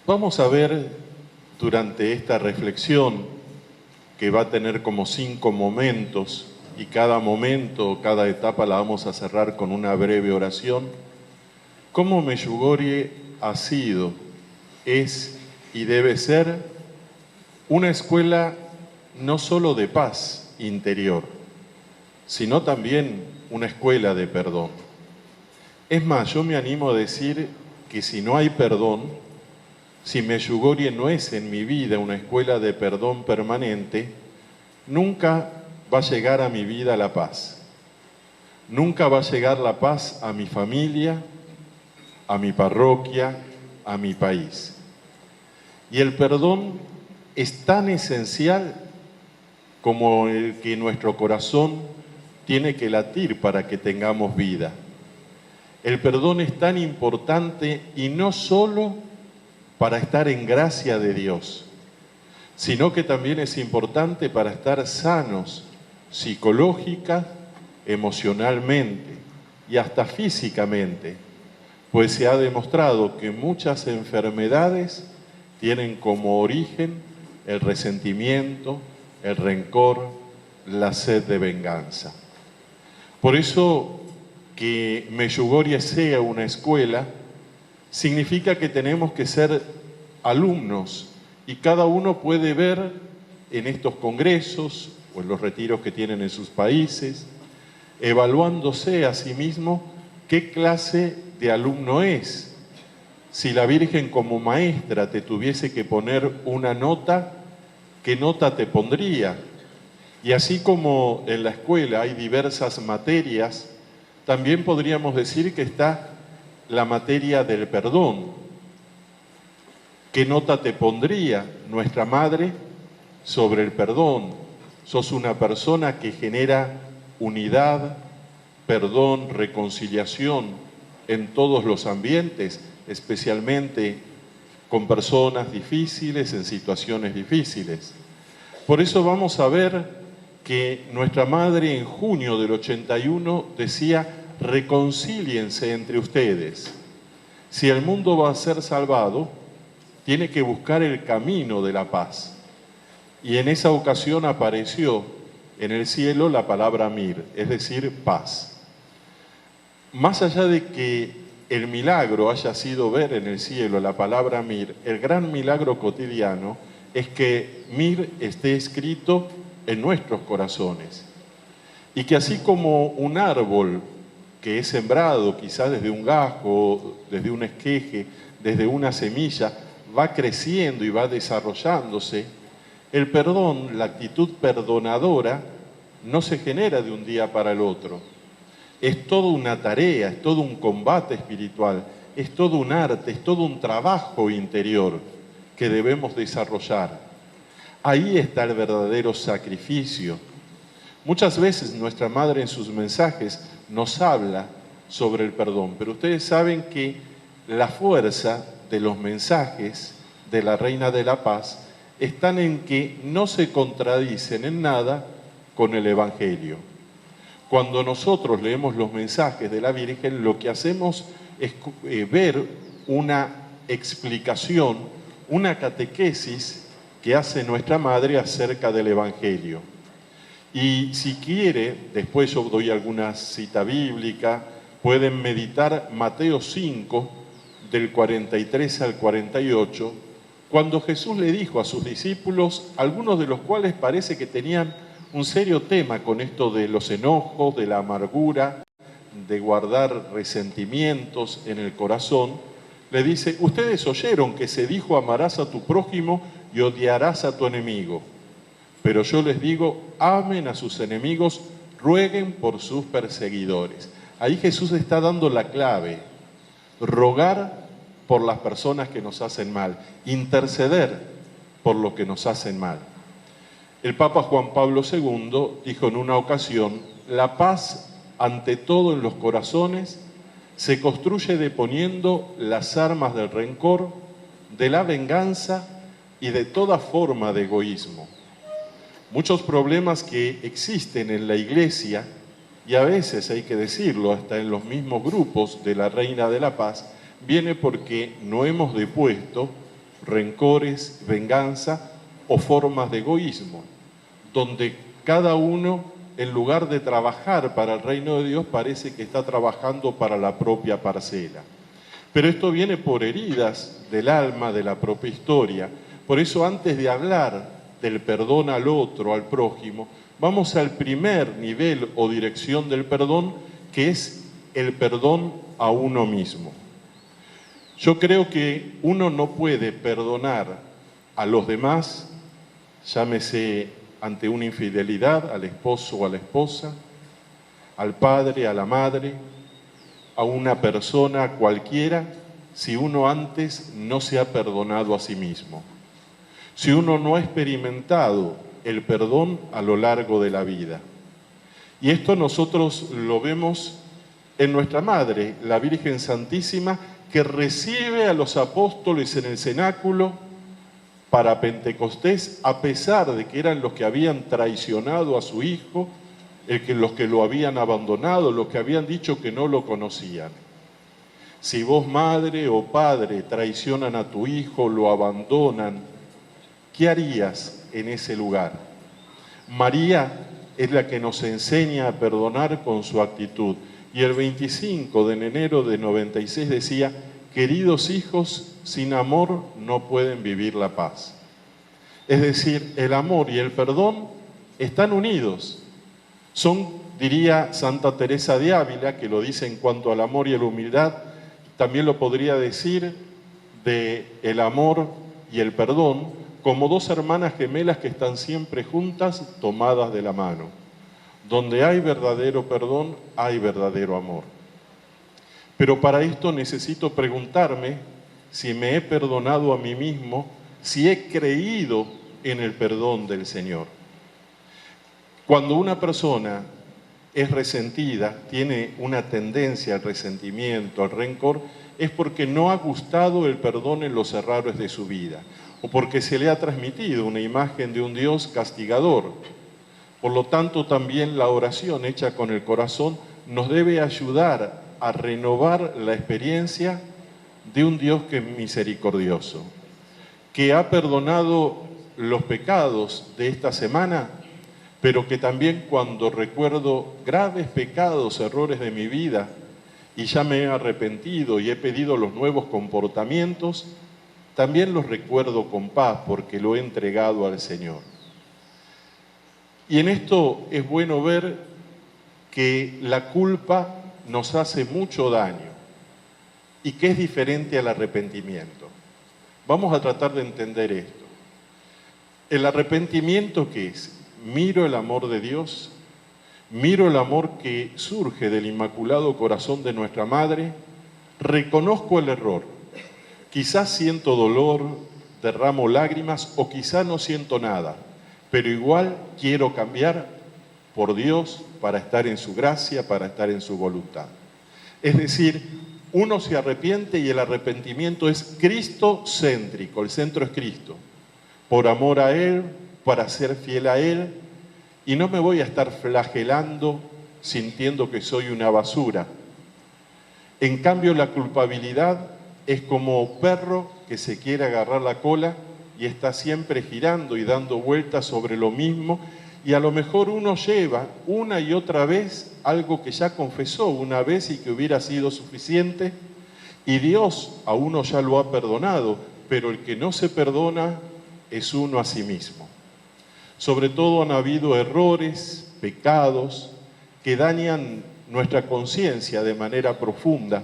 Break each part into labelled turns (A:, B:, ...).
A: Vamos a ver durante esta reflexión, que va a tener como 5 momentos, y cada momento, cada etapa la vamos a cerrar con una breve oración, cómo Medjugorje ha sido, es y debe ser una escuela no solo de paz interior, sino también una escuela de perdón. Es más, yo me animo a decir que si no hay perdón, si Medjugorje no es en mi vida una escuela de perdón permanente, nunca va a llegar a mi vida la paz. Nunca va a llegar la paz a mi familia, a mi parroquia, a mi país. Y el perdón es tan esencial como el que nuestro corazón tiene que latir para que tengamos vida. El perdón es tan importante y no solo para estar en gracia de Dios, sino que también es importante para estar sanos psicológica, emocionalmente y hasta físicamente, pues se ha demostrado que muchas enfermedades tienen como origen el resentimiento, el rencor, la sed de venganza. Por eso que Medjugorje sea una escuela significa que tenemos que ser alumnos y cada uno puede ver en estos congresos o en los retiros que tienen en sus países, evaluándose a sí mismo qué clase de alumno es. Si la Virgen como maestra te tuviese que poner una nota, ¿qué nota te pondría? Y así como en la escuela hay diversas materias, también podríamos decir que está la materia del perdón. ¿Qué nota te pondría nuestra Madre sobre el perdón? Sos una persona que genera unidad, perdón, reconciliación en todos los ambientes, especialmente con personas difíciles, en situaciones difíciles. Por eso vamos a ver que nuestra Madre en junio del 81 decía: reconcíliense entre ustedes. Si el mundo va a ser salvado, tiene que buscar el camino de la paz. Y en esa ocasión apareció en el cielo la palabra mir, es decir, paz. Más allá de que el milagro haya sido ver en el cielo la palabra mir, el gran milagro cotidiano es que mir esté escrito en nuestros corazones. Y que así como un árbol que es sembrado quizás desde un gajo, desde un esqueje, desde una semilla, va creciendo y va desarrollándose, el perdón, la actitud perdonadora, no se genera de un día para el otro. Es toda una tarea, es todo un combate espiritual, es todo un arte, es todo un trabajo interior que debemos desarrollar. Ahí está el verdadero sacrificio. Muchas veces nuestra Madre en sus mensajes nos habla sobre el perdón, pero ustedes saben que la fuerza de los mensajes de la Reina de la Paz están en que no se contradicen en nada con el Evangelio. Cuando nosotros leemos los mensajes de la Virgen, lo que hacemos es ver una explicación, una catequesis que hace nuestra Madre acerca del Evangelio. Y si quiere, después yo doy alguna cita bíblica, pueden meditar Mateo 5, del 43 al 48, cuando Jesús le dijo a sus discípulos, algunos de los cuales parece que tenían un serio tema con esto de los enojos, de la amargura, de guardar resentimientos en el corazón, le dice: ustedes oyeron que se dijo: amarás a tu prójimo y odiarás a tu enemigo. Pero yo les digo, amen a sus enemigos, rueguen por sus perseguidores. Ahí Jesús está dando la clave: rogar por las personas que nos hacen mal, interceder por lo que nos hacen mal. El Papa Juan Pablo II dijo en una ocasión: la paz, ante todo en los corazones, se construye deponiendo las armas del rencor, de la venganza y de toda forma de egoísmo. Muchos problemas que existen en la Iglesia, y a veces, hay que decirlo, hasta en los mismos grupos de la Reina de la Paz, viene porque no hemos depuesto rencores, venganza o formas de egoísmo, donde cada uno, en lugar de trabajar para el reino de Dios, parece que está trabajando para la propia parcela. Pero esto viene por heridas del alma, de la propia historia. Por eso, antes de hablar del perdón al otro, al prójimo, vamos al primer nivel o dirección del perdón, que es el perdón a uno mismo. Yo creo que uno no puede perdonar a los demás, llámese ante una infidelidad, al esposo o a la esposa, al padre, a la madre, a una persona cualquiera, si uno antes no se ha perdonado a sí mismo. Si uno no ha experimentado el perdón a lo largo de la vida. Y esto nosotros lo vemos en nuestra Madre, la Virgen Santísima, que recibe a los apóstoles en el cenáculo para Pentecostés, a pesar de que eran los que habían traicionado a su Hijo, los que lo habían abandonado, los que habían dicho que no lo conocían. Si vos, madre o padre, traicionan a tu hijo, lo abandonan, ¿qué harías en ese lugar? María es la que nos enseña a perdonar con su actitud. Y el 25 de enero de 96 decía: queridos hijos, sin amor no pueden vivir la paz. Es decir, el amor y el perdón están unidos. Son, diría Santa Teresa de Ávila, que lo dice en cuanto al amor y a la humildad, también lo podría decir de el amor y el perdón, como dos hermanas gemelas que están siempre juntas, tomadas de la mano. Donde hay verdadero perdón, hay verdadero amor. Pero para esto necesito preguntarme si me he perdonado a mí mismo, si he creído en el perdón del Señor. Cuando una persona es resentida, tiene una tendencia al resentimiento, al rencor, es porque no ha gustado el perdón en los errores de su vida, o porque se le ha transmitido una imagen de un Dios castigador. Por lo tanto, también la oración hecha con el corazón nos debe ayudar a renovar la experiencia de un Dios que es misericordioso, que ha perdonado los pecados de esta semana, pero que también cuando recuerdo graves pecados, errores de mi vida, y ya me he arrepentido y he pedido los nuevos comportamientos, también los recuerdo con paz porque lo he entregado al Señor. Y en esto es bueno ver que la culpa nos hace mucho daño y que es diferente al arrepentimiento. Vamos a tratar de entender esto. ¿El arrepentimiento qué es? Miro el amor de Dios, miro el amor que surge del Inmaculado Corazón de nuestra Madre, reconozco el error. Quizás siento dolor, derramo lágrimas o quizás no siento nada, pero igual quiero cambiar por Dios para estar en su gracia, para estar en su voluntad. Es decir, uno se arrepiente y el arrepentimiento es cristocéntrico, el centro es Cristo. Por amor a Él, para ser fiel a Él, y no me voy a estar flagelando sintiendo que soy una basura. En cambio, la culpabilidad es como perro que se quiere agarrar la cola y está siempre girando y dando vueltas sobre lo mismo, y a lo mejor uno lleva una y otra vez algo que ya confesó una vez y que hubiera sido suficiente, y Dios a uno ya lo ha perdonado, pero el que no se perdona es uno a sí mismo. Sobre todo han habido errores, pecados, que dañan nuestra conciencia de manera profunda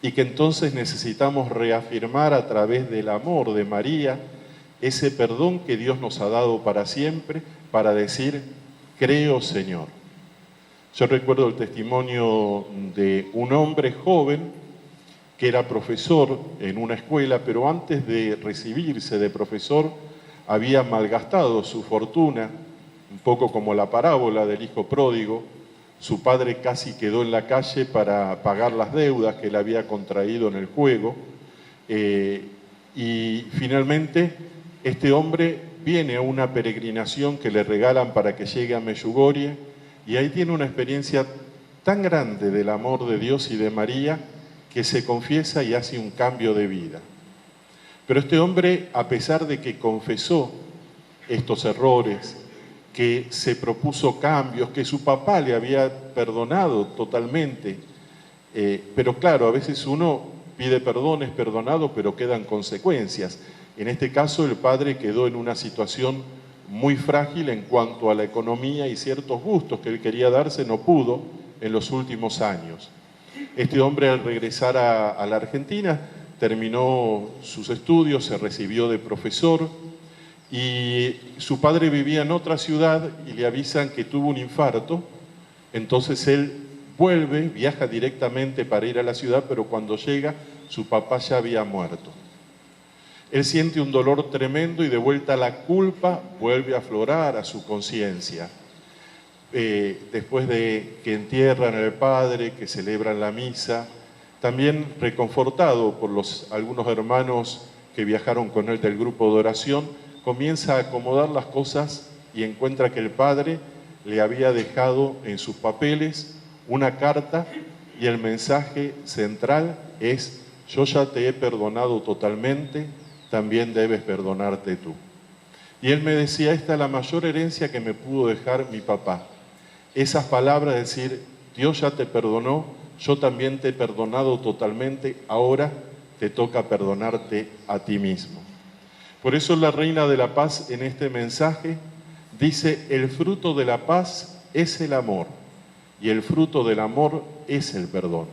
A: y que entonces necesitamos reafirmar a través del amor de María ese perdón que Dios nos ha dado para siempre, para decir, creo, Señor. Yo recuerdo el testimonio de un hombre joven que era profesor en una escuela, pero antes de recibirse de profesor había malgastado su fortuna, un poco como la parábola del hijo pródigo. Su padre casi quedó en la calle para pagar las deudas que él había contraído en el juego, y finalmente este hombre viene a una peregrinación que le regalan para que llegue a Medjugorje, y ahí tiene una experiencia tan grande del amor de Dios y de María que se confiesa y hace un cambio de vida. Pero este hombre, a pesar de que confesó estos errores, que se propuso cambios, que su papá le había perdonado totalmente, pero claro, a veces uno pide perdón, es perdonado, pero quedan consecuencias. En este caso, el padre quedó en una situación muy frágil en cuanto a la economía y ciertos gustos que él quería darse no pudo en los últimos años. Este hombre, al regresar a la Argentina, terminó sus estudios, se recibió de profesor y su padre vivía en otra ciudad y le avisan que tuvo un infarto. Entonces él vuelve, viaja directamente para ir a la ciudad, pero cuando llega, su papá ya había muerto. Él siente un dolor tremendo y de vuelta la culpa vuelve a aflorar a su conciencia. Después de que entierran al padre, que celebran la misa, también reconfortado por algunos hermanos que viajaron con él del grupo de oración, comienza a acomodar las cosas y encuentra que el padre le había dejado en sus papeles una carta y el mensaje central es: yo ya te he perdonado totalmente, también debes perdonarte tú. Y él me decía, esta es la mayor herencia que me pudo dejar mi papá. Esas palabras, decir, Dios ya te perdonó, yo también te he perdonado totalmente, ahora te toca perdonarte a ti mismo. Por eso la Reina de la Paz en este mensaje dice, el fruto de la paz es el amor y el fruto del amor es el perdón.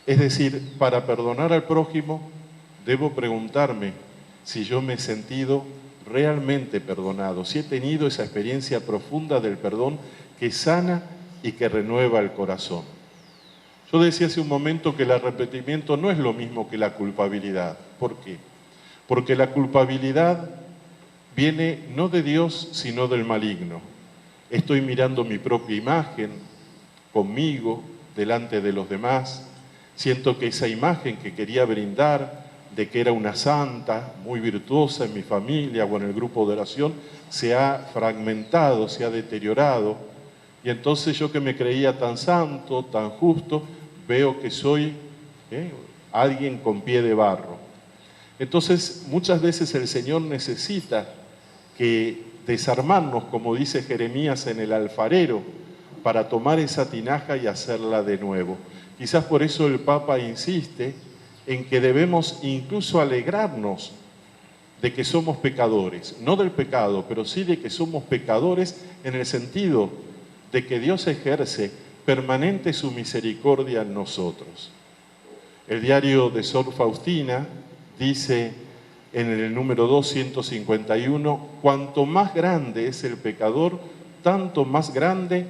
A: Es decir, para perdonar al prójimo, debo preguntarme si yo me he sentido realmente perdonado, si he tenido esa experiencia profunda del perdón que sana y que renueva el corazón. Yo decía hace un momento que el arrepentimiento no es lo mismo que la culpabilidad. ¿Por qué? Porque la culpabilidad viene no de Dios, sino del maligno. Estoy mirando mi propia imagen, conmigo, delante de los demás. Siento que esa imagen que quería brindar, de que era una santa, muy virtuosa en mi familia o en el grupo de oración, se ha fragmentado, se ha deteriorado. Y entonces yo que me creía tan santo, tan justo, veo que soy alguien con pie de barro. Entonces muchas veces el Señor necesita que desarmarnos, como dice Jeremías, en el alfarero, para tomar esa tinaja y hacerla de nuevo. Quizás por eso el Papa insiste en que debemos incluso alegrarnos de que somos pecadores, no del pecado, pero sí de que somos pecadores en el sentido de que Dios ejerce permanente su misericordia en nosotros. El diario de Sor Faustina dice en el número 251, cuanto más grande es el pecador, tanto más grande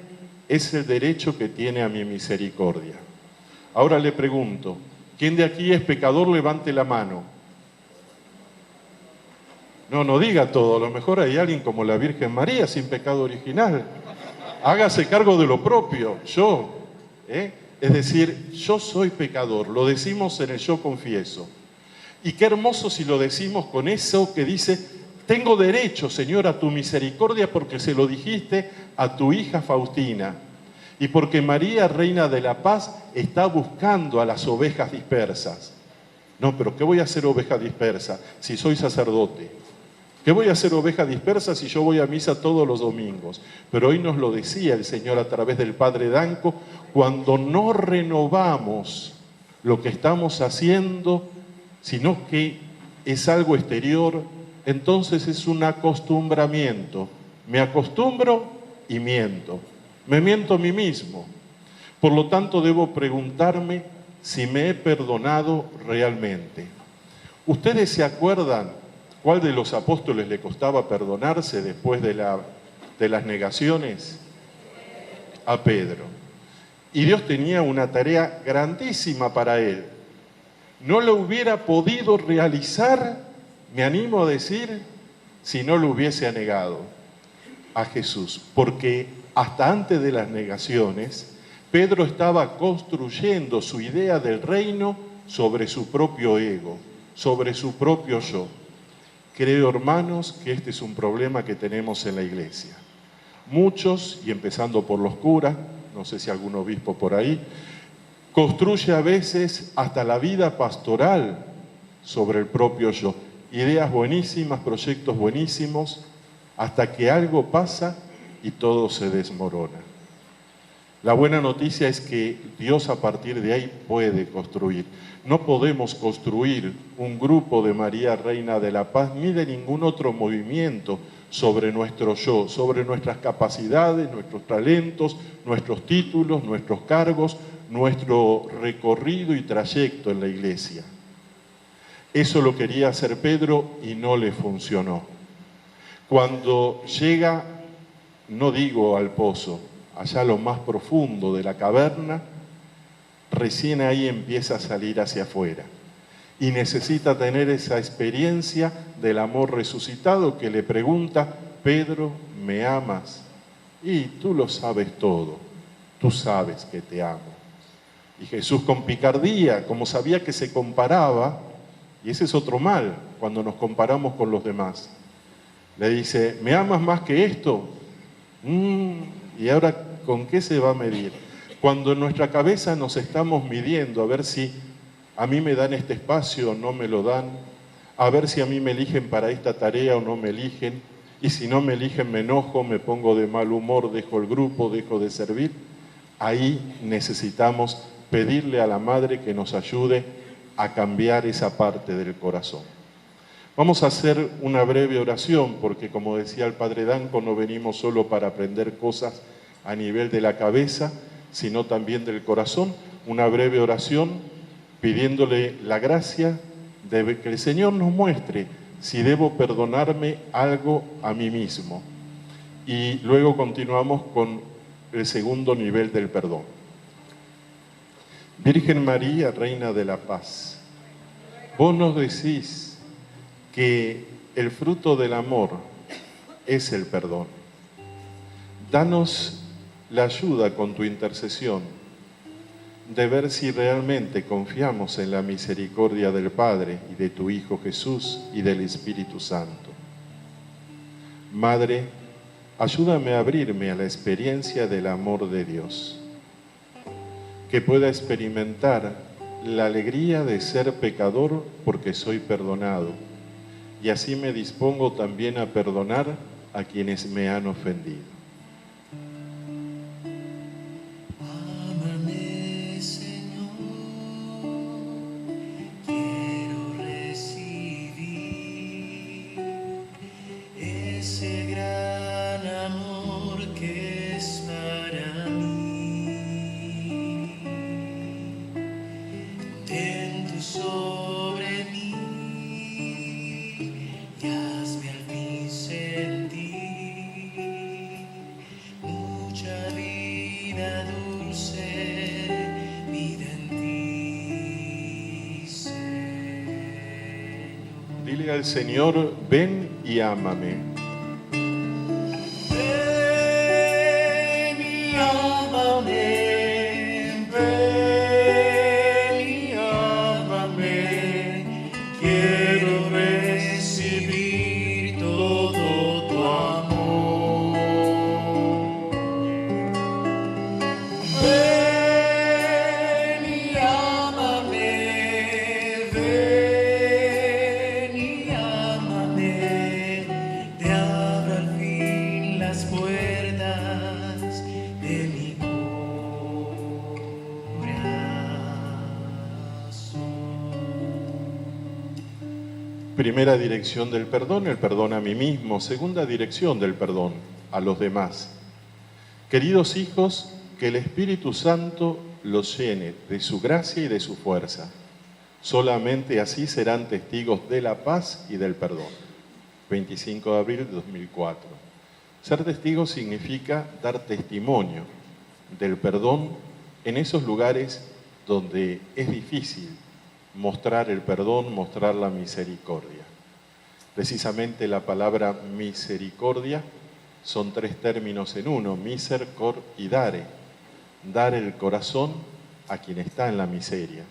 A: es el derecho que tiene a mi misericordia. Ahora le pregunto, ¿quién de aquí es pecador? Levante la mano. No diga todo, a lo mejor hay alguien como la Virgen María sin pecado original. Hágase cargo de lo propio, yo. Es decir, yo soy pecador, lo decimos en el yo confieso. Y qué hermoso si lo decimos con eso que dice, tengo derecho, Señor, a tu misericordia porque se lo dijiste a tu hija Faustina. Y porque María, Reina de la Paz, está buscando a las ovejas dispersas. No, pero ¿qué voy a hacer oveja dispersa si soy sacerdote? ¿Qué voy a hacer oveja dispersa si yo voy a misa todos los domingos? Pero hoy nos lo decía el Señor a través del Padre Danco, cuando no renovamos lo que estamos haciendo, sino que es algo exterior, entonces es un acostumbramiento. Me acostumbro y miento. Me miento a mí mismo. Por lo tanto, debo preguntarme si me he perdonado realmente. ¿Ustedes se acuerdan cuál de los apóstoles le costaba perdonarse después de las negaciones? A Pedro. Y Dios tenía una tarea grandísima para él. No lo hubiera podido realizar, me animo a decir, si no lo hubiese negado a Jesús. Porque hasta antes de las negaciones, Pedro estaba construyendo su idea del reino sobre su propio ego, sobre su propio yo. Creo, hermanos, que este es un problema que tenemos en la iglesia. Muchos, y empezando por los curas, no sé si algún obispo por ahí, construye a veces hasta la vida pastoral sobre el propio yo. ideas buenísimas, proyectos buenísimos, hasta que algo pasa y todo se desmorona. La buena noticia es que Dios a partir de ahí puede construir. No podemos construir un grupo de María Reina de la Paz ni de ningún otro movimiento sobre nuestro yo, sobre nuestras capacidades, nuestros talentos, nuestros títulos, nuestros cargos, nuestro recorrido y trayecto en la iglesia. Eso lo quería hacer Pedro y no le funcionó. Cuando llega, no digo al pozo, allá a lo más profundo de la caverna, recién ahí empieza a salir hacia afuera. Y necesita tener esa experiencia del amor resucitado que le pregunta: Pedro, ¿me amas? Y tú lo sabes todo, tú sabes que te amo. Y Jesús, con picardía, como sabía que se comparaba, y ese es otro mal cuando nos comparamos con los demás, le dice: ¿me amas más que esto? Y ahora, ¿con qué se va a medir? Cuando en nuestra cabeza nos estamos midiendo a ver si a mí me dan este espacio o no me lo dan, a ver si a mí me eligen para esta tarea o no me eligen, y si no me eligen me enojo, me pongo de mal humor, dejo el grupo, dejo de servir. Ahí necesitamos pedirle a la Madre que nos ayude a cambiar esa parte del corazón. Vamos a hacer una breve oración, porque como decía el Padre Danco, no venimos solo para aprender cosas a nivel de la cabeza, sino también del corazón. Una breve oración pidiéndole la gracia de que el Señor nos muestre si debo perdonarme algo a mí mismo. Y luego continuamos con el segundo nivel del perdón. Virgen María, Reina de la Paz, vos nos decís que el fruto del amor es el perdón. Danos la ayuda con tu intercesión de ver si realmente confiamos en la misericordia del Padre y de tu Hijo Jesús y del Espíritu Santo. Madre, ayúdame a abrirme a la experiencia del amor de Dios, que pueda experimentar la alegría de ser pecador porque soy perdonado, y así me dispongo también a perdonar a quienes me han ofendido. Dile al Señor: ven y ámame.
B: Ven y ámame, ven y ámame. Quiero recibir todo tu amor. Ven y ámame, ven y ámame. Te abro al fin las puertas de mi corazón.
A: Primera dirección del perdón, el perdón a mí mismo. Segunda dirección del perdón, a los demás. Queridos hijos, que el Espíritu Santo los llene de su gracia y de su fuerza. Solamente así serán testigos de la paz y del perdón. 25 de abril de 2004. Ser testigo significa dar testimonio del perdón en esos lugares donde es difícil mostrar el perdón, mostrar la misericordia. Precisamente la palabra misericordia son tres términos en uno: miser, cor y dare. Dar el corazón a quien está en la miseria.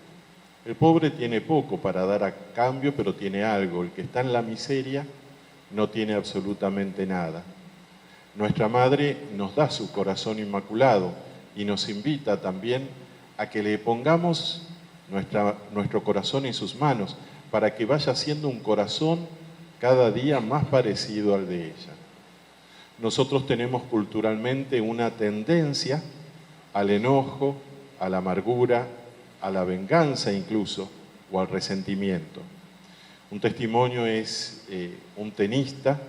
A: El pobre tiene poco para dar a cambio, pero tiene algo. El que está en la miseria no tiene absolutamente nada. Nuestra Madre nos da su corazón inmaculado y nos invita también a que le pongamos nuestro corazón en sus manos para que vaya siendo un corazón cada día más parecido al de ella. Nosotros tenemos culturalmente una tendencia al enojo, a la amargura, a la venganza incluso, o al resentimiento. Un testimonio es un tenista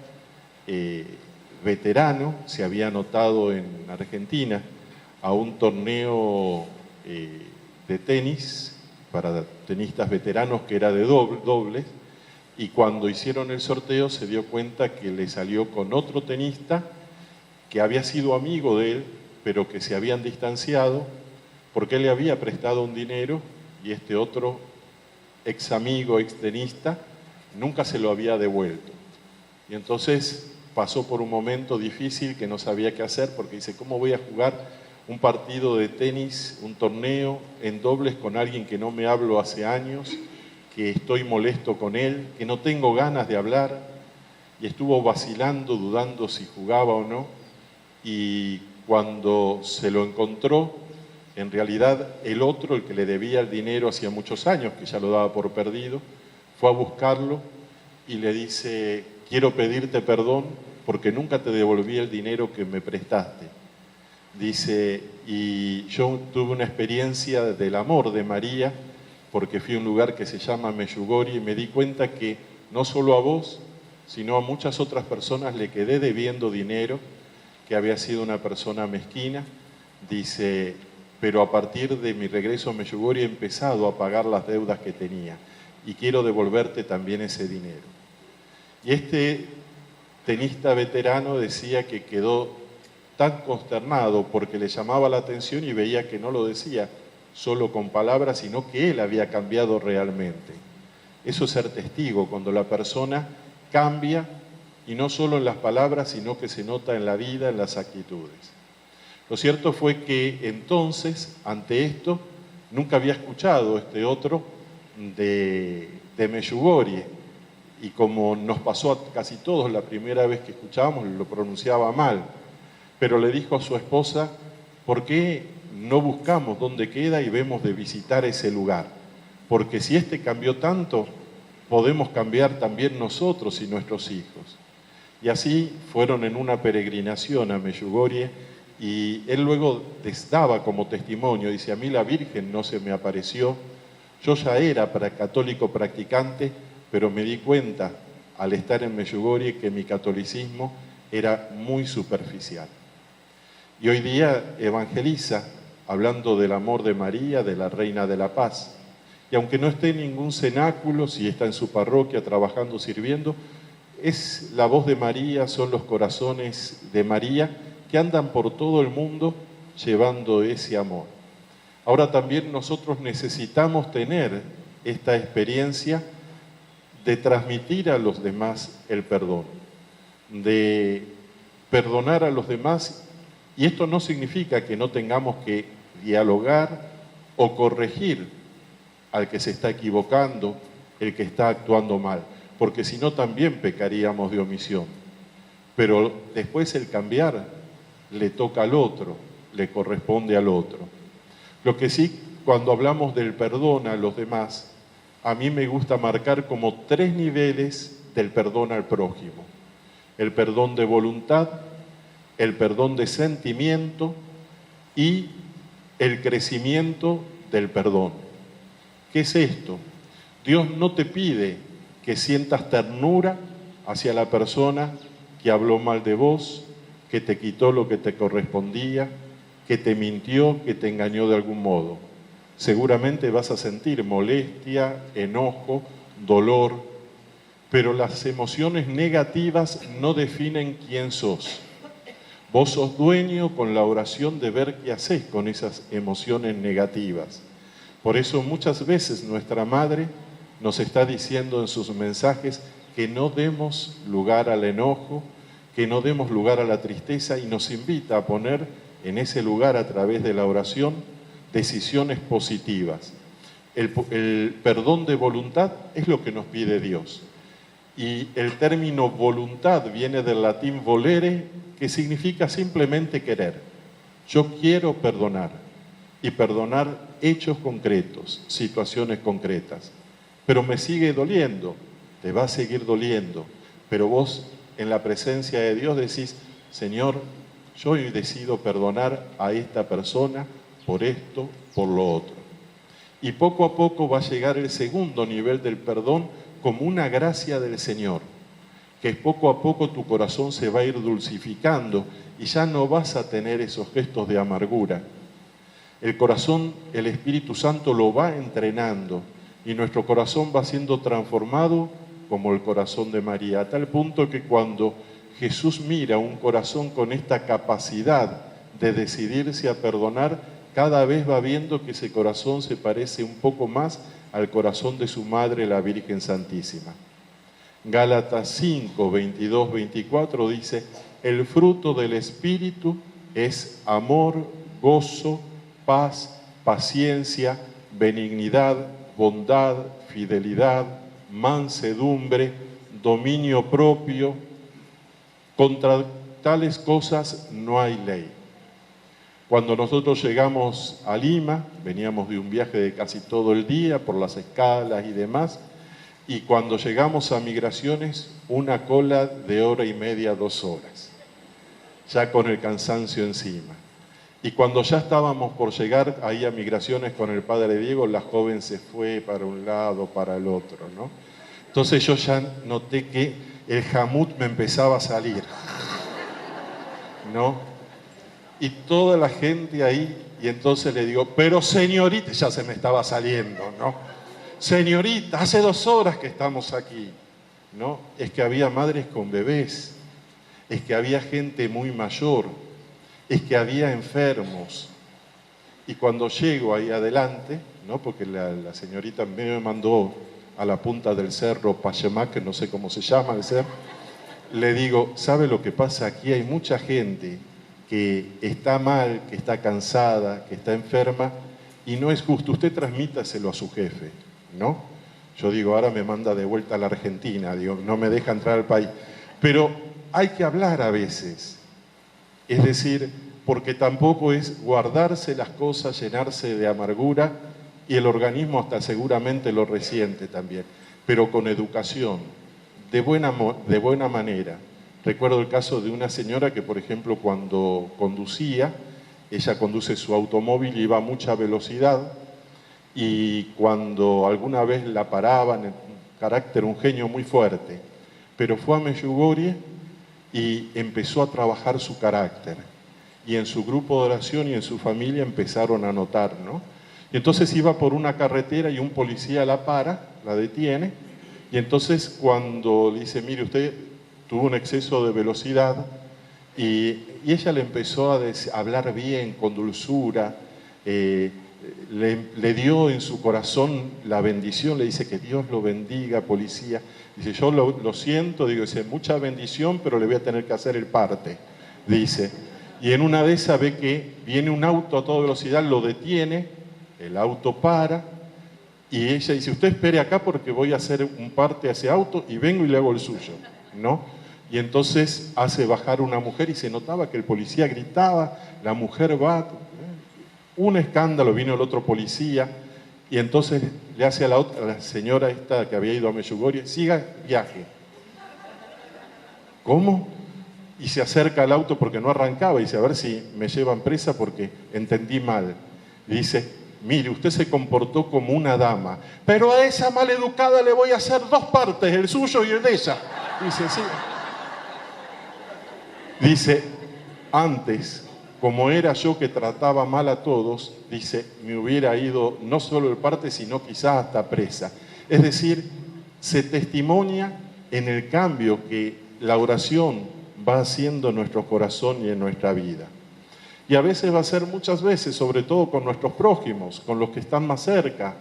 A: veterano, se había anotado en Argentina a un torneo de tenis para tenistas veteranos que era de dobles, y cuando hicieron el sorteo se dio cuenta que le salió con otro tenista que había sido amigo de él, pero que se habían distanciado porque él le había prestado un dinero y este otro ex amigo, ex tenista, nunca se lo había devuelto. Y entonces pasó por un momento difícil que no sabía qué hacer, porque dice, ¿cómo voy a jugar un partido de tenis, un torneo en dobles con alguien que no me hablo hace años, que estoy molesto con él, que no tengo ganas de hablar? Y estuvo vacilando, dudando si jugaba o no, y cuando se lo encontró, en realidad el otro, el que le debía el dinero hacía muchos años, que ya lo daba por perdido, fue a buscarlo y le dice, quiero pedirte perdón porque nunca te devolví el dinero que me prestaste. Dice, y yo tuve una experiencia del amor de María, porque fui a un lugar que se llama Medjugorje y me di cuenta que no solo a vos, sino a muchas otras personas le quedé debiendo dinero, que había sido una persona mezquina. Dice, pero a partir de mi regreso a Medjugorje he empezado a pagar las deudas que tenía y quiero devolverte también ese dinero. Y este tenista veterano decía que quedó tan consternado porque le llamaba la atención y veía que no lo decía solo con palabras, sino que él había cambiado realmente. Eso es ser testigo, cuando la persona cambia, y no solo en las palabras, sino que se nota en la vida, en las actitudes. Lo cierto fue que entonces, ante esto, nunca había escuchado este otro de Medjugorje, y como nos pasó a casi todos la primera vez que escuchábamos, lo pronunciaba mal, pero le dijo a su esposa, ¿por qué no buscamos dónde queda y vemos de visitar ese lugar? Porque si este cambió tanto, podemos cambiar también nosotros y nuestros hijos. Y así fueron en una peregrinación a Medjugorje, y él luego daba como testimonio, dice, a mí la Virgen no se me apareció, yo ya era católico practicante, pero me di cuenta al estar en Medjugorje que mi catolicismo era muy superficial. Y hoy día evangeliza hablando del amor de María, de la Reina de la Paz. Y aunque no esté en ningún cenáculo, si está en su parroquia trabajando, sirviendo, es la voz de María, son los corazones de María que andan por todo el mundo llevando ese amor. Ahora también nosotros necesitamos tener esta experiencia de transmitir a los demás el perdón, de perdonar a los demás, y esto no significa que no tengamos que dialogar o corregir al que se está equivocando, el que está actuando mal, porque si no también pecaríamos de omisión. Pero después el cambiar le toca al otro, le corresponde al otro. Lo que sí, cuando hablamos del perdón a los demás, a mí me gusta marcar como 3 niveles del perdón al prójimo. El perdón de voluntad, el perdón de sentimiento y el crecimiento del perdón. ¿Qué es esto? Dios no te pide que sientas ternura hacia la persona que habló mal de vos, que te quitó lo que te correspondía, que te mintió, que te engañó de algún modo. Seguramente vas a sentir molestia, enojo, dolor, pero las emociones negativas no definen quién sos. Vos sos dueño con la oración de ver qué hacés con esas emociones negativas. Por eso muchas veces nuestra Madre nos está diciendo en sus mensajes que no demos lugar al enojo, que no demos lugar a la tristeza, y nos invita a poner en ese lugar, a través de la oración, decisiones positivas. El perdón de voluntad es lo que nos pide Dios. Y el término voluntad viene del latín volere, que significa simplemente querer. Yo quiero perdonar, y perdonar hechos concretos, situaciones concretas. pero me sigue doliendo. Te va a seguir doliendo, pero vos en la presencia de Dios decís, Señor, yo hoy decido perdonar a esta persona por esto, por lo otro. Y poco a poco va a llegar el segundo nivel del perdón como una gracia del Señor, que poco a poco tu corazón se va a ir dulcificando y ya no vas a tener esos gestos de amargura. El corazón, el Espíritu Santo lo va entrenando y nuestro corazón va siendo transformado como el corazón de María, a tal punto que cuando Jesús mira un corazón con esta capacidad de decidirse a perdonar, cada vez va viendo que ese corazón se parece un poco más al corazón de su madre, la Virgen Santísima. Gálatas 5, 22, 24 dice, el fruto del Espíritu es amor, gozo, paz, paciencia, benignidad, bondad, fidelidad, mansedumbre, dominio propio. Contra tales cosas no hay ley. Cuando nosotros llegamos a Lima, veníamos de un viaje de casi todo el día por las escalas y demás, y cuando llegamos a Migraciones, una cola de 1h30, 2 horas, ya con el cansancio encima. Y cuando ya estábamos por llegar ahí a Migraciones con el padre Diego, la joven se fue para un lado, para el otro, ¿no? Entonces yo ya noté que el jamut me empezaba a salir, ¿no? Y toda la gente ahí, y entonces le digo, pero señorita, ya se me estaba saliendo, ¿no? Señorita, hace 2 horas que estamos aquí, ¿no? Es que había madres con bebés, es que había gente muy mayor, es que había enfermos. Y cuando llego ahí adelante, ¿no? Porque la señorita me mandó a la punta del cerro Pachemac, que no sé cómo se llama el cerro, le digo, ¿sabe lo que pasa? Aquí hay mucha gente que está mal, que está cansada, que está enferma, y no es justo, usted transmítaselo a su jefe, ¿no? Yo digo, ahora me manda de vuelta a la Argentina, digo, no me deja entrar al país. Pero hay que hablar a veces, es decir, porque tampoco es guardarse las cosas, llenarse de amargura, y el organismo hasta seguramente lo resiente también, pero con educación, de buena manera. Recuerdo el caso de una señora que, por ejemplo, cuando conducía, ella conduce su automóvil y iba a mucha velocidad, y cuando alguna vez la paraban, en carácter, un genio muy fuerte, pero fue a Medjugorje y empezó a trabajar su carácter, y en su grupo de oración y en su familia empezaron a notar, ¿no? Y entonces iba por una carretera y un policía la para, la detiene, y entonces cuando le dice, mire, usted tuvo un exceso de velocidad, y ella le empezó a hablar bien, con dulzura, le dio en su corazón la bendición, le dice que Dios lo bendiga, policía. Dice, yo lo siento, dice, mucha bendición, pero le voy a tener que hacer el parte, dice. Y en una de esas ve que viene un auto a toda velocidad, lo detiene, el auto para, y ella dice, usted espere acá porque voy a hacer un parte a ese auto y vengo y le hago el suyo, ¿no? Y entonces hace bajar una mujer y se notaba que el policía gritaba, la mujer va, un escándalo, vino el otro policía, y entonces le hace a la señora esta que había ido a Medjugorje, siga viaje. ¿Cómo? Y se acerca al auto porque no arrancaba y dice, a ver si me llevan presa porque entendí mal. Y dice, mire, usted se comportó como una dama, pero a esa maleducada le voy a hacer 2 partes, el suyo y el de ella. Dice, sí. Dice, antes, como era yo que trataba mal a todos, dice, me hubiera ido no solo el parte, sino quizás hasta presa. Es decir, se testimonia en el cambio que la oración va haciendo en nuestro corazón y en nuestra vida. Y a veces va a ser muchas veces, sobre todo con nuestros prójimos, con los que están más cerca.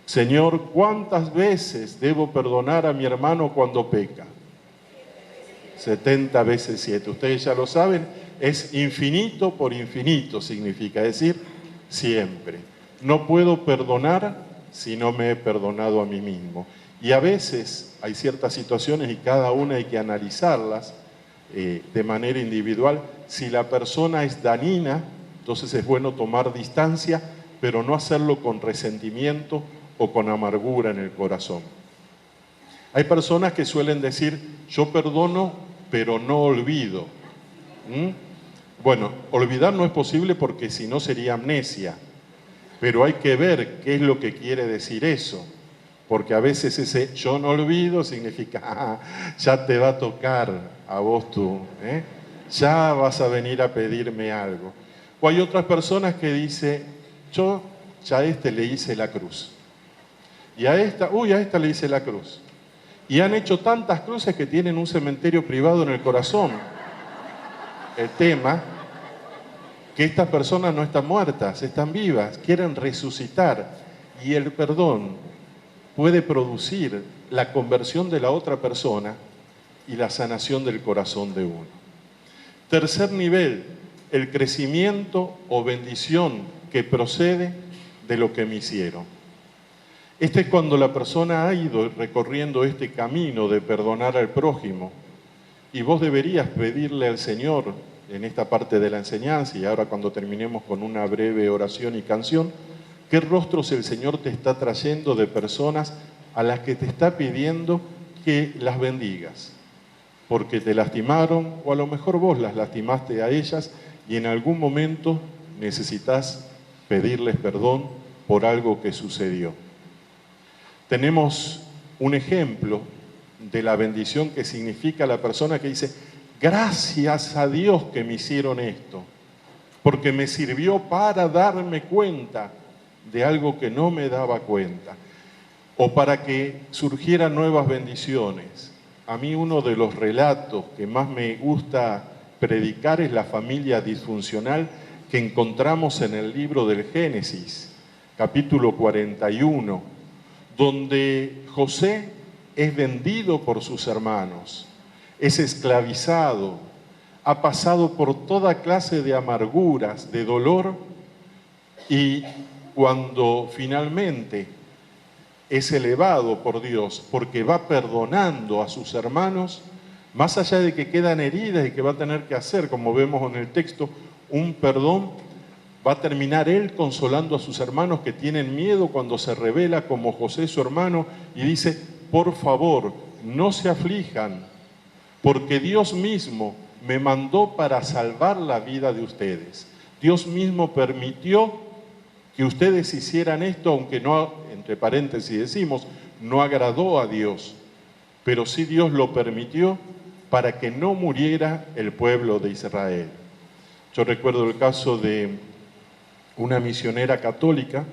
A: Señor, ¿cuántas veces debo perdonar a mi hermano cuando peca? 70 veces 7. Ustedes ya lo saben, es infinito por infinito, significa decir siempre. No puedo perdonar si no me he perdonado a mí mismo. Y a veces hay ciertas situaciones y cada una hay que analizarlas de manera individual. Si la persona es dañina, entonces es bueno tomar distancia, pero no hacerlo con resentimiento o con amargura en el corazón. Hay personas que suelen decir, yo perdono, pero no olvido. Bueno, olvidar no es posible porque si no sería amnesia, pero hay que ver qué es lo que quiere decir eso, porque a veces ese yo no olvido significa, ya te va a tocar a vos tú, ya vas a venir a pedirme algo. O hay otras personas que dicen, yo ya a este le hice la cruz, y a esta le hice la cruz. Y han hecho tantas cruces que tienen un cementerio privado en el corazón. El tema, que estas personas no están muertas, están vivas, quieren resucitar. Y el perdón puede producir la conversión de la otra persona y la sanación del corazón de uno. Tercer nivel, el crecimiento o bendición que procede de lo que me hicieron. Este es cuando la persona ha ido recorriendo este camino de perdonar al prójimo y vos deberías pedirle al Señor en esta parte de la enseñanza y ahora cuando terminemos con una breve oración y canción, qué rostros el Señor te está trayendo de personas a las que te está pidiendo que las bendigas, porque te lastimaron o a lo mejor vos las lastimaste a ellas y en algún momento necesitas pedirles perdón por algo que sucedió. Tenemos un ejemplo de la bendición que significa la persona que dice, gracias a Dios que me hicieron esto, porque me sirvió para darme cuenta de algo que no me daba cuenta, o para que surgieran nuevas bendiciones. A mí uno de los relatos que más me gusta predicar es la familia disfuncional que encontramos en el libro del Génesis, capítulo 41, donde José es vendido por sus hermanos, es esclavizado, ha pasado por toda clase de amarguras, de dolor, y cuando finalmente es elevado por Dios, porque va perdonando a sus hermanos, más allá de que quedan heridas y que va a tener que hacer, como vemos en el texto, un perdón, va a terminar él consolando a sus hermanos que tienen miedo cuando se revela como José su hermano y dice, por favor, no se aflijan, porque Dios mismo me mandó para salvar la vida de ustedes. Dios mismo permitió que ustedes hicieran esto, aunque no, entre paréntesis decimos, no agradó a Dios, pero sí Dios lo permitió para que no muriera el pueblo de Israel. Yo recuerdo el caso de una misionera católica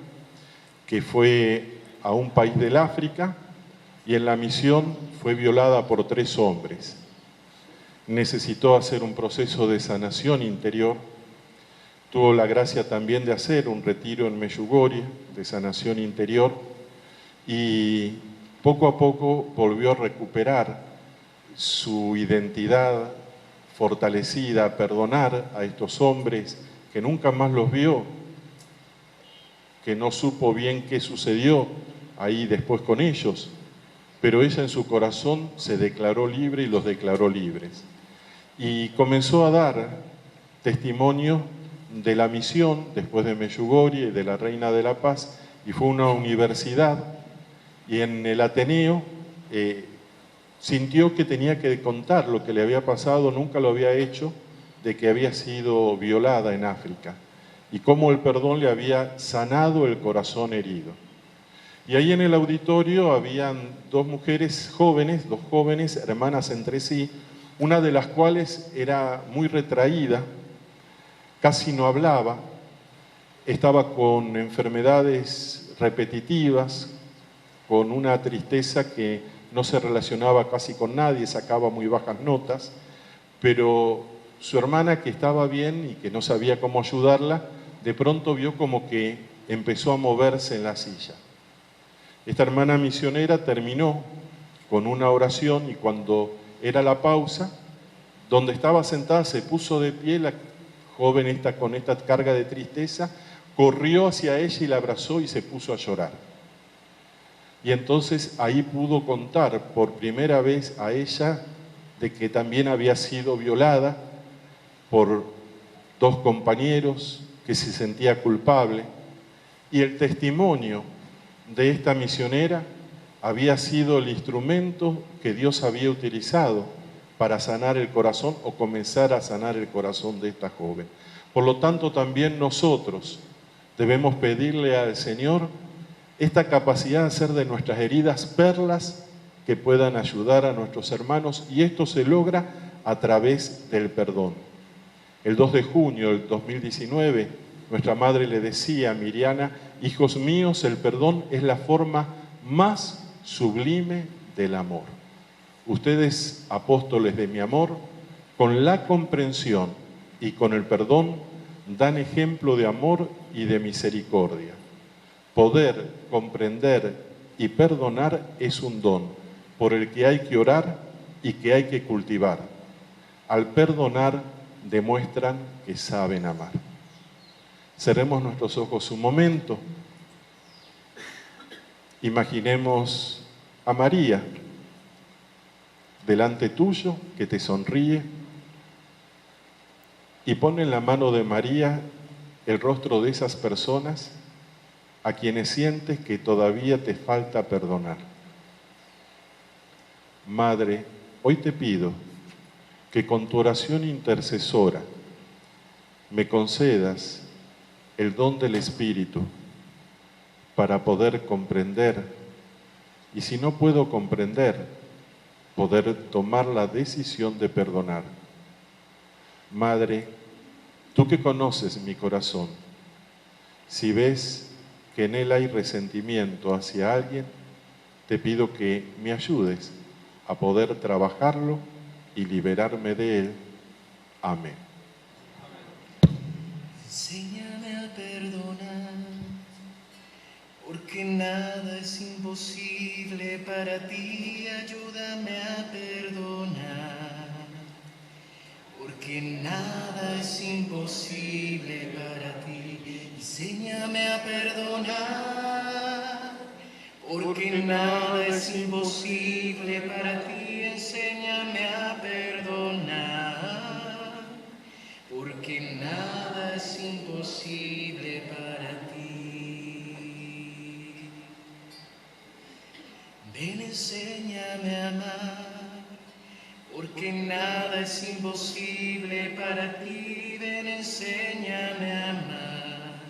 A: que fue a un país del África y en la misión fue violada por 3 hombres. Necesitó hacer un proceso de sanación interior. Tuvo la gracia también de hacer un retiro en Medjugorje de sanación interior y poco a poco volvió a recuperar su identidad fortalecida, a perdonar a estos hombres que nunca más los vio, que no supo bien qué sucedió ahí después con ellos, pero ella en su corazón se declaró libre y los declaró libres. Y comenzó a dar testimonio de la misión después de Medjugorje y de la Reina de la Paz, y fue a una universidad, y en el Ateneo sintió que tenía que contar lo que le había pasado, nunca lo había hecho, de que había sido violada en África, y cómo el perdón le había sanado el corazón herido. Y ahí en el auditorio habían 2 mujeres jóvenes, 2 jóvenes hermanas entre sí, una de las cuales era muy retraída, casi no hablaba, estaba con enfermedades repetitivas, con una tristeza que no se relacionaba casi con nadie, sacaba muy bajas notas, pero su hermana, que estaba bien y que no sabía cómo ayudarla, de pronto vio como que empezó a moverse en la silla. Esta hermana misionera terminó con una oración y cuando era la pausa, donde estaba sentada se puso de pie, la joven esta con esta carga de tristeza, corrió hacia ella y la abrazó y se puso a llorar. Y entonces ahí pudo contar por primera vez a ella de que también había sido violada por 2 compañeros, que se sentía culpable, y el testimonio de esta misionera había sido el instrumento que Dios había utilizado para sanar el corazón o comenzar a sanar el corazón de esta joven. Por lo tanto, también nosotros debemos pedirle al Señor esta capacidad de hacer de nuestras heridas perlas que puedan ayudar a nuestros hermanos, y esto se logra a través del perdón. El 2 de junio del 2019, nuestra madre le decía a Miriana: hijos míos, el perdón es la forma más sublime del amor. Ustedes, apóstoles de mi amor, con la comprensión y con el perdón, dan ejemplo de amor y de misericordia. Poder comprender y perdonar es un don por el que hay que orar y que hay que cultivar. Al perdonar, demuestran que saben amar. Cerremos nuestros ojos un momento. Imaginemos a María delante tuyo, que te sonríe, y pon en la mano de María el rostro de esas personas a quienes sientes que todavía te falta perdonar. Madre, hoy te pido que con tu oración intercesora me concedas el don del Espíritu para poder comprender, y si no puedo comprender, poder tomar la decisión de perdonar. Madre, tú que conoces mi corazón, si ves que en él hay resentimiento hacia alguien, te pido que me ayudes a poder trabajarlo y liberarme de él. Amén.
B: Enséñame a perdonar, porque nada es imposible para ti. Ayúdame a perdonar, porque nada es imposible para ti. Enséñame a perdonar, porque nada es imposible para ti. Enséñame a perdonar, porque nada es imposible para ti. Ven, enséñame a amar, porque nada es imposible para ti. Ven, enséñame a amar,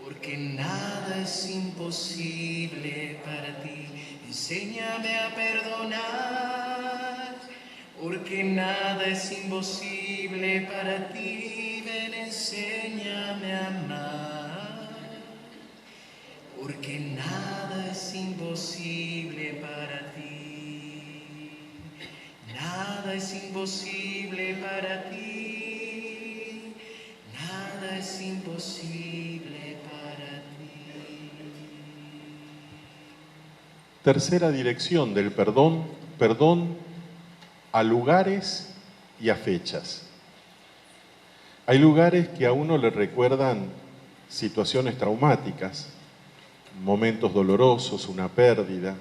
B: porque nada es imposible para ti. Enséñame a perdonar, porque nada es imposible para ti. Ven, enséñame a amar, porque nada es imposible para ti. Nada es imposible para ti. Nada es imposible para ti.
A: Tercera dirección del perdón: perdón a lugares y a fechas. Hay lugares que a uno le recuerdan situaciones traumáticas, momentos dolorosos, una pérdida,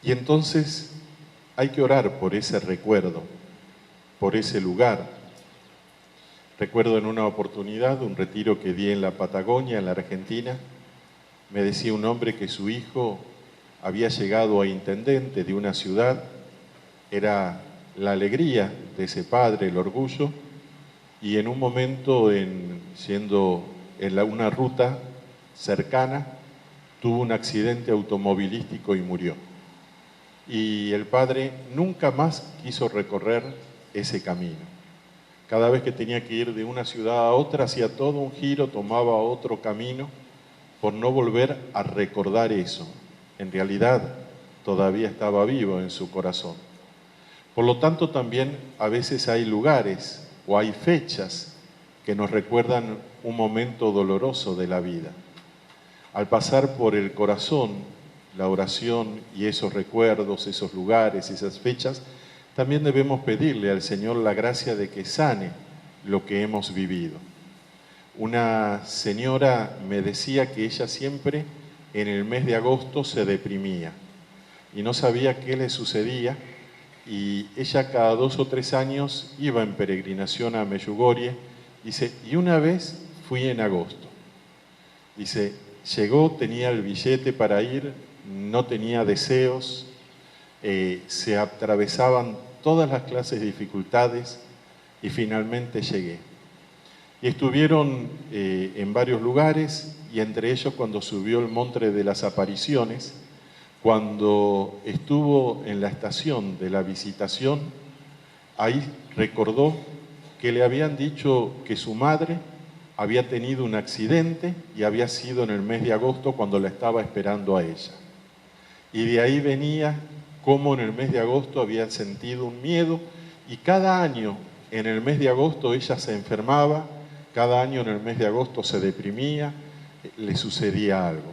A: y entonces hay que orar por ese recuerdo, por ese lugar. Recuerdo en una oportunidad, un retiro que di en la Patagonia, en la Argentina, me decía un hombre que su hijo había llegado a intendente de una ciudad. Era la alegría de ese padre, el orgullo, y en un momento, siendo en una ruta cercana, tuvo un accidente automovilístico y murió. Y el padre nunca más quiso recorrer ese camino. Cada vez que tenía que ir de una ciudad a otra, hacía todo un giro, tomaba otro camino, por no volver a recordar eso. En realidad, todavía estaba vivo en su corazón. Por lo tanto, también a veces hay lugares o hay fechas que nos recuerdan un momento doloroso de la vida. Al pasar por el corazón, la oración y esos recuerdos, esos lugares, esas fechas, también debemos pedirle al Señor la gracia de que sane lo que hemos vivido. Una señora me decía que ella siempre en el mes de agosto se deprimía y no sabía qué le sucedía, y ella cada 2 o 3 años iba en peregrinación a Medjugorje. Dice, y una vez fui en agosto. Dice, llegó, tenía el billete para ir, no tenía deseos, se atravesaban todas las clases de dificultades y finalmente llegué. Y estuvieron en varios lugares, y entre ellos cuando subió el Monte de las Apariciones, cuando estuvo en la estación de la Visitación, ahí recordó que le habían dicho que su madre había tenido un accidente y había sido en el mes de agosto cuando la estaba esperando a ella. Y de ahí venía cómo en el mes de agosto había sentido un miedo, y cada año en el mes de agosto ella se enfermaba, cada año en el mes de agosto se deprimía, le sucedía algo.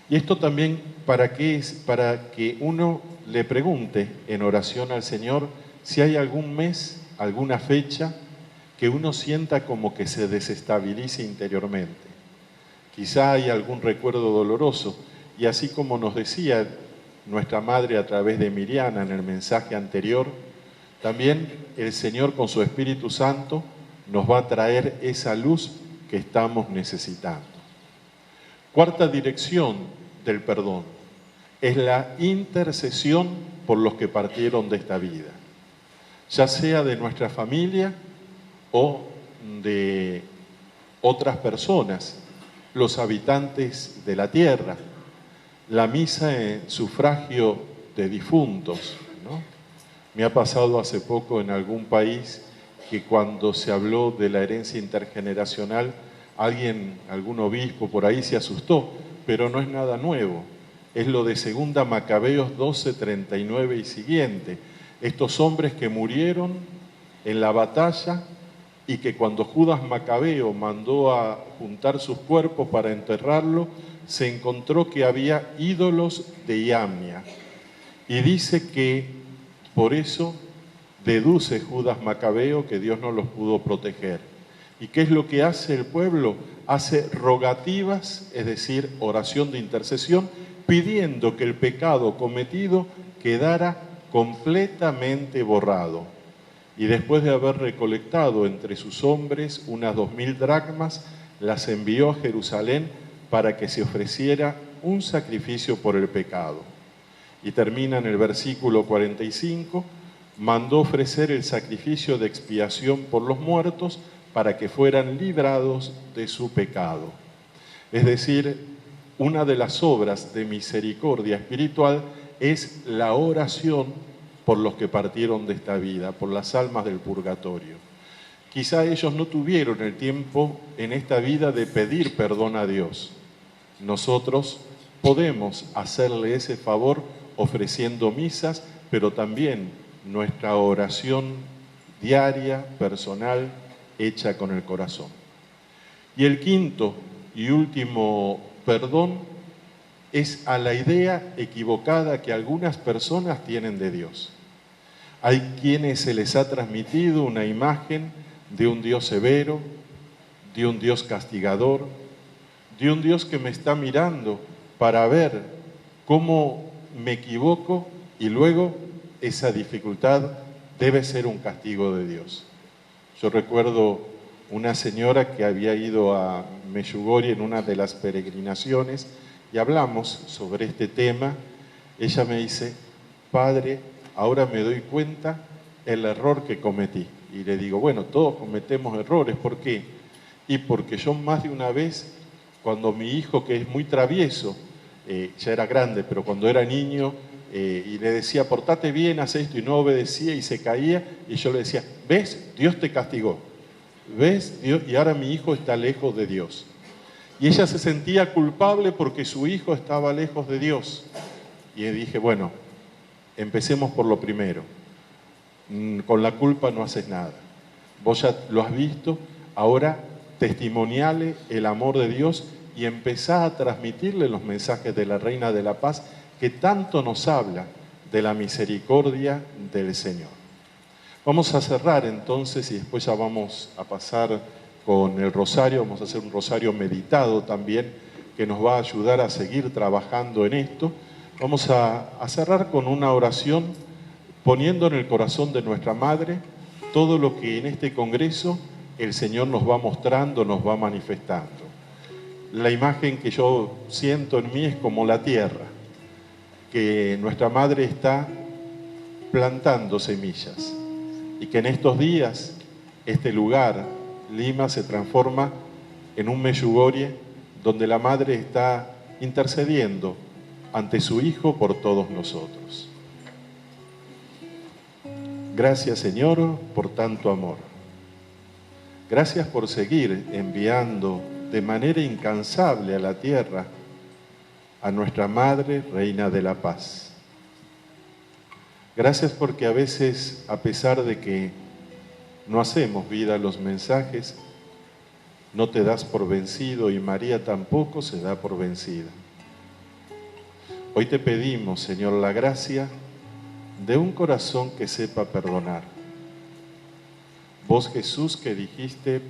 A: Y esto también, ¿para qué es? Para que uno le pregunte en oración al Señor si hay algún mes, alguna fecha que uno sienta como que se desestabilice interiormente. Quizá hay algún recuerdo doloroso, y así como nos decía nuestra madre a través de Miriana en el mensaje anterior, también el Señor con su Espíritu Santo nos va a traer esa luz que estamos necesitando. Cuarta dirección del perdón es la intercesión por los que partieron de esta vida, ya sea de nuestra familia o de otras personas, los habitantes de la tierra. La misa en sufragio de difuntos, ¿no? Me ha pasado hace poco en algún país que cuando se habló de la herencia intergeneracional, algún obispo por ahí se asustó, pero no es nada nuevo. Es lo de 2 Macabeos 12:39 y siguiente. Estos hombres que murieron en la batalla y que cuando Judas Macabeo mandó a juntar sus cuerpos para enterrarlo, se encontró que había ídolos de Iamnia. Y dice que por eso deduce Judas Macabeo que Dios no los pudo proteger. ¿Y qué es lo que hace el pueblo? Hace rogativas, es decir, oración de intercesión, pidiendo que el pecado cometido quedara completamente borrado. Y después de haber recolectado entre sus hombres unas 2000 dracmas, las envió a Jerusalén para que se ofreciera un sacrificio por el pecado. Y termina en el versículo 45, mandó ofrecer el sacrificio de expiación por los muertos para que fueran librados de su pecado. Es decir, una de las obras de misericordia espiritual es la oración por los que partieron de esta vida, por las almas del purgatorio. Quizá ellos no tuvieron el tiempo en esta vida de pedir perdón a Dios. Nosotros podemos hacerle ese favor ofreciendo misas, pero también nuestra oración diaria, personal, hecha con el corazón. Y el quinto y último perdón es a la idea equivocada que algunas personas tienen de Dios. Hay quienes se les ha transmitido una imagen de un Dios severo, de un Dios castigador, de un Dios que me está mirando para ver cómo me equivoco y luego esa dificultad debe ser un castigo de Dios. Yo recuerdo una señora que había ido a Medjugorje en una de las peregrinaciones y hablamos sobre este tema. Ella me dice: Padre, ahora me doy cuenta el error que cometí. Y le digo, bueno, todos cometemos errores. ¿Por qué? Y porque yo más de una vez, cuando mi hijo, que es muy travieso, ya era grande, pero cuando era niño, y le decía, portate bien, haz esto, y no obedecía y se caía, y yo le decía, ¿ves? Dios te castigó. ¿Ves? Dios, y ahora mi hijo está lejos de Dios. Y ella se sentía culpable porque su hijo estaba lejos de Dios. Y le dije, bueno, empecemos por lo primero. Con la culpa no haces nada. Vos ya lo has visto, ahora testimoniale el amor de Dios y empezá a transmitirle los mensajes de la Reina de la Paz que tanto nos habla de la misericordia del Señor. Vamos a cerrar entonces y después ya vamos a pasar con el rosario. Vamos a hacer un rosario meditado también que nos va a ayudar a seguir trabajando en esto. Vamos a cerrar con una oración poniendo en el corazón de nuestra Madre todo lo que en este congreso el Señor nos va mostrando, nos va manifestando. la imagen que yo siento en mí es como la tierra, que nuestra madre está plantando semillas y que en estos días este lugar, Lima, se transforma en un Meyugorie donde la madre está intercediendo ante su Hijo por todos nosotros. Gracias, Señor, por tanto amor. Gracias por seguir enviando de manera incansable a la tierra a nuestra Madre, Reina de la Paz. Gracias porque a veces, a pesar de que no hacemos vida a los mensajes, no te das por vencido y María tampoco se da por vencida. Hoy te pedimos, Señor, la gracia de un corazón que sepa perdonar. Vos, Jesús, que dijiste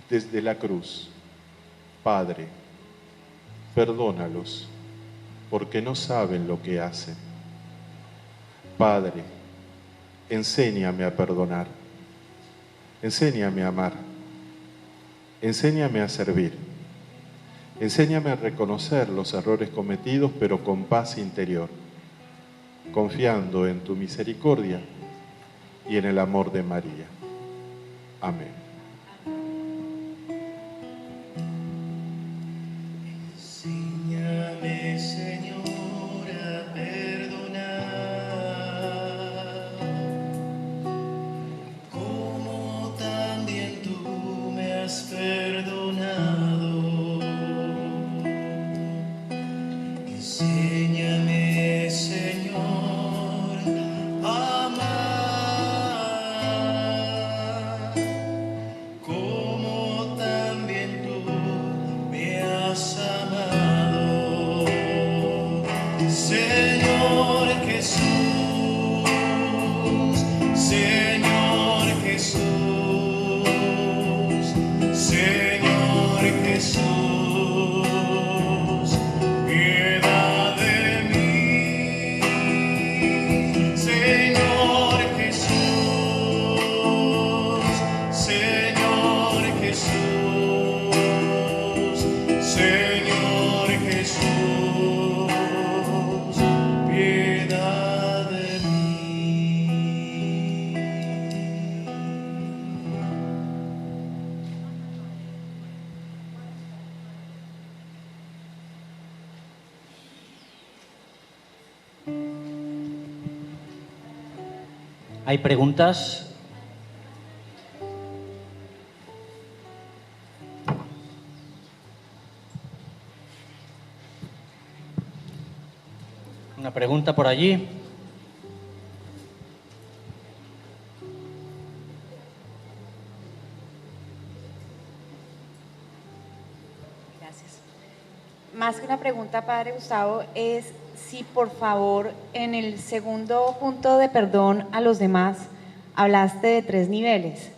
A: desde la cruz, Padre, perdónalos, porque no saben lo que hacen. Padre, enséñame a perdonar, enséñame a amar, enséñame a servir, enséñame a reconocer los errores cometidos, pero con paz interior, confiando en tu misericordia y en el amor de María. Amén.
B: Enséñame, Señor, a perdonar, como también tú me has perdonado. Enséñame, Señor, a amar, como también tú me has amado. Señor Jesús, Señor Jesús, Señor Jesús, piedad de mí. Señor Jesús, Señor Jesús, Señor Jesús, piedad de mí.
C: ¿Hay preguntas? Una pregunta por allí.
D: Gracias. Más que una pregunta, Padre Gustavo, es si por favor en el segundo punto de perdón a los demás hablaste de 3 niveles.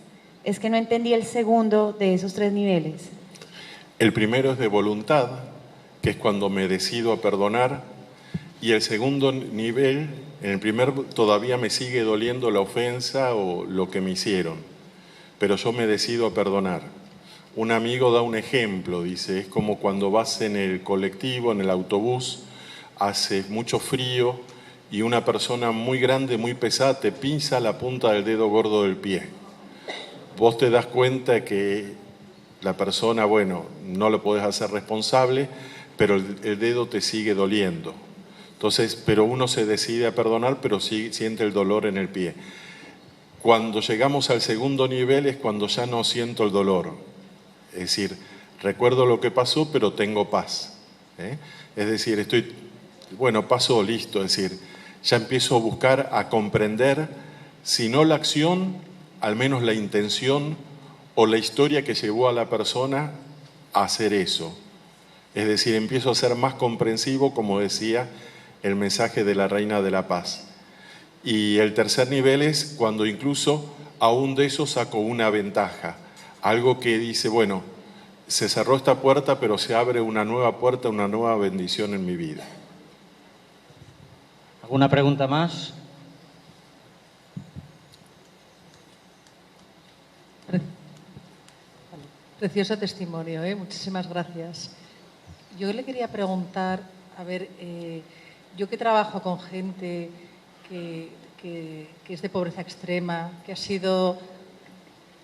D: Es que no entendí el segundo de esos 3 niveles.
A: El primero es de voluntad, que es cuando me decido a perdonar, y el segundo nivel, en el primer todavía me sigue doliendo la ofensa o lo que me hicieron, pero yo me decido a perdonar. Un amigo da un ejemplo, dice, es como cuando vas en el colectivo, en el autobús, hace mucho frío y una persona muy grande, muy pesada, te pinza la punta del dedo gordo del pie. Vos te das cuenta que la persona, bueno, no lo podés hacer responsable, pero el dedo te sigue doliendo. Entonces, pero uno se decide a perdonar, pero sí siente el dolor en el pie. Cuando llegamos al segundo nivel es cuando ya no siento el dolor. Es decir, recuerdo lo que pasó, pero tengo paz. Es decir, pasó, listo. Es decir, ya empiezo a buscar, a comprender, si no la acción, al menos la intención o la historia que llevó a la persona a hacer eso. Es decir, empiezo a ser más comprensivo, como decía el mensaje de la Reina de la Paz. Y el tercer nivel es cuando incluso aún de eso saco una ventaja. Algo que dice, bueno, se cerró esta puerta, pero se abre una nueva puerta, una nueva bendición en mi vida.
C: ¿Alguna pregunta más?
E: Precioso testimonio, ¿eh? Muchísimas gracias. Yo le quería preguntar, a ver, yo que trabajo con gente que es de pobreza extrema, que ha sido...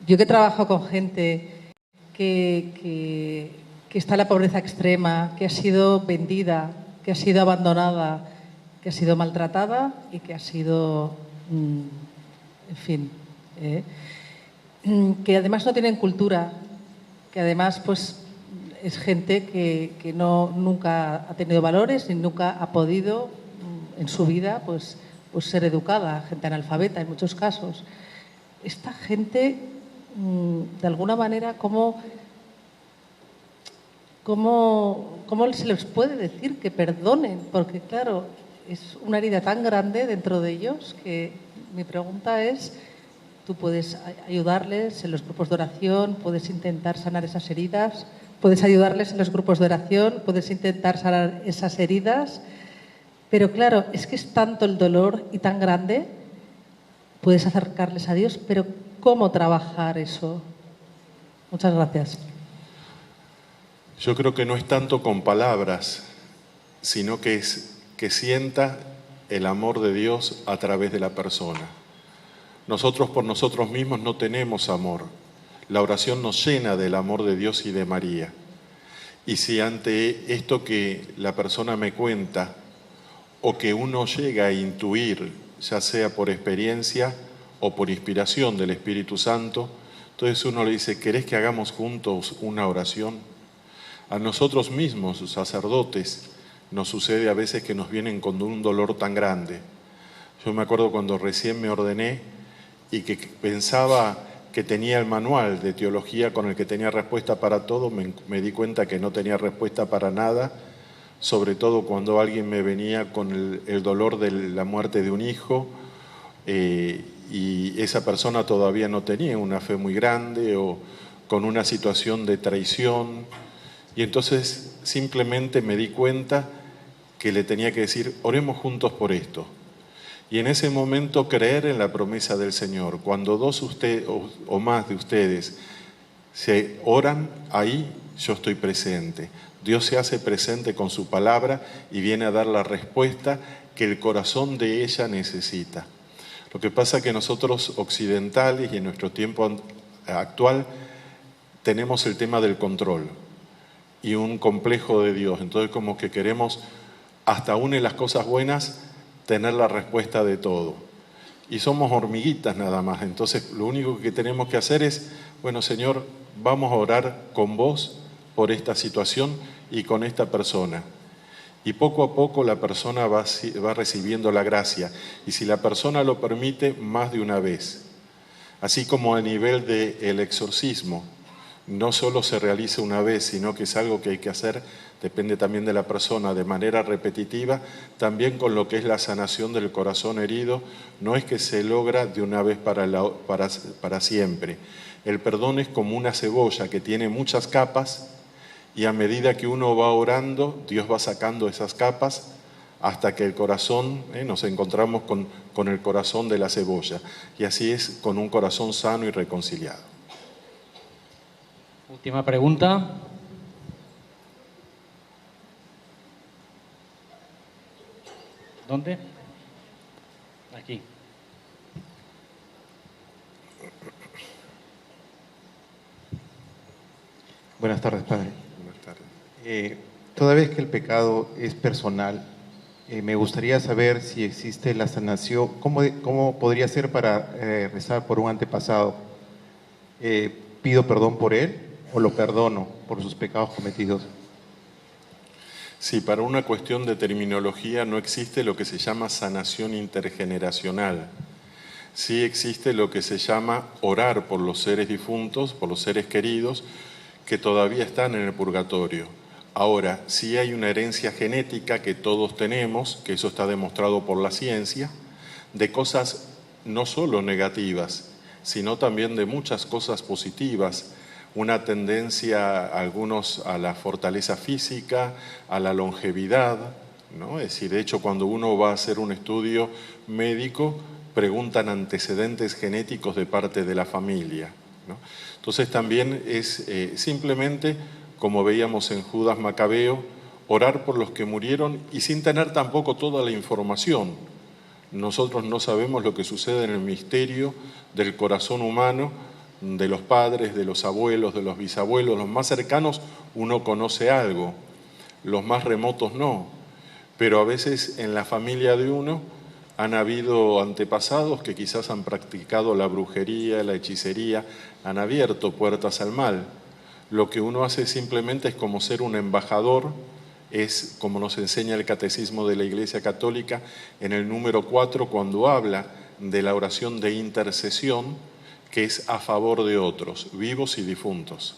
E: Yo que trabajo con gente que está en la pobreza extrema, que ha sido vendida, que ha sido abandonada, que ha sido maltratada y que ha sido, en fin, que además no tienen cultura, que además pues es gente que nunca ha tenido valores ni nunca ha podido en su vida pues ser educada, gente analfabeta en muchos casos. Esta gente, de alguna manera, ¿cómo se les puede decir que perdonen? Porque claro, es una herida tan grande dentro de ellos que mi pregunta es, tú puedes ayudarles en los grupos de oración, puedes intentar sanar esas heridas, puedes ayudarles en los grupos de oración, puedes intentar sanar esas heridas, pero claro, es que es tanto el dolor y tan grande, puedes acercarles a Dios, pero ¿cómo trabajar eso? Muchas gracias.
A: Yo creo que no es tanto con palabras, sino que es que sienta el amor de Dios a través de la persona. Nosotros por nosotros mismos no tenemos amor. La oración nos llena del amor de Dios y de María. Y si ante esto que la persona me cuenta o que uno llega a intuir, ya sea por experiencia o por inspiración del Espíritu Santo, entonces uno le dice, ¿querés que hagamos juntos una oración? A nosotros mismos, sacerdotes, nos sucede a veces que nos vienen con un dolor tan grande. Yo me acuerdo cuando recién me ordené y que pensaba que tenía el manual de teología con el que tenía respuesta para todo, me di cuenta que no tenía respuesta para nada, sobre todo cuando alguien me venía con el dolor de la muerte de un hijo y esa persona todavía no tenía una fe muy grande o con una situación de traición. Y entonces simplemente me di cuenta que le tenía que decir, oremos juntos por esto. Y en ese momento creer en la promesa del Señor. Cuando dos o más de ustedes se oran, ahí yo estoy presente. Dios se hace presente con su palabra y viene a dar la respuesta que el corazón de ella necesita. Lo que pasa es que nosotros occidentales y en nuestro tiempo actual tenemos el tema del control y un complejo de Dios. Entonces como que queremos, hasta aún en las cosas buenas, tener la respuesta de todo. Y somos hormiguitas nada más. Entonces lo único que tenemos que hacer es, bueno Señor, vamos a orar con vos por esta situación y con esta persona. Y poco a poco la persona va recibiendo la gracia. Y si la persona lo permite, más de una vez. Así como a nivel del exorcismo, no solo se realiza una vez, sino que es algo que hay que hacer, depende también de la persona, de manera repetitiva, también con lo que es la sanación del corazón herido, no es que se logra de una vez para siempre. El perdón es como una cebolla que tiene muchas capas y a medida que uno va orando, Dios va sacando esas capas hasta que el corazón, nos encontramos con el corazón de la cebolla. Y así es con un corazón sano y reconciliado.
C: Última pregunta. ¿Dónde? Aquí.
F: Buenas tardes, padre.
A: Buenas tardes.
F: Toda vez que el pecado es personal, me gustaría saber si existe la sanación. ¿Cómo podría ser para rezar por un antepasado? ¿Pido perdón por él o lo perdono por sus pecados cometidos?
A: Sí, para una cuestión de terminología no existe lo que se llama sanación intergeneracional. Sí existe lo que se llama orar por los seres difuntos, por los seres queridos, que todavía están en el purgatorio. Ahora, sí hay una herencia genética que todos tenemos, que eso está demostrado por la ciencia, de cosas no solo negativas, sino también de muchas cosas positivas, una tendencia, algunos a la fortaleza física, a la longevidad, ¿no? Es decir, de hecho, cuando uno va a hacer un estudio médico, preguntan antecedentes genéticos de parte de la familia, ¿no? Entonces también es simplemente, como veíamos en Judas Macabeo, orar por los que murieron y sin tener tampoco toda la información. Nosotros no sabemos lo que sucede en el misterio del corazón humano, de los padres, de los abuelos, de los bisabuelos. Los más cercanos uno conoce algo, los más remotos no. Pero a veces en la familia de uno han habido antepasados que quizás han practicado la brujería, la hechicería, han abierto puertas al mal. Lo que uno hace simplemente es como ser un embajador, es como nos enseña el Catecismo de la Iglesia Católica en el número 4 cuando habla de la oración de intercesión, que es a favor de otros, vivos y difuntos.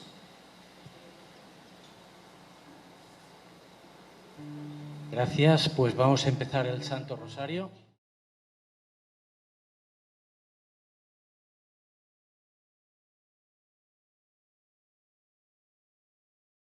C: Gracias, pues vamos a empezar el Santo Rosario.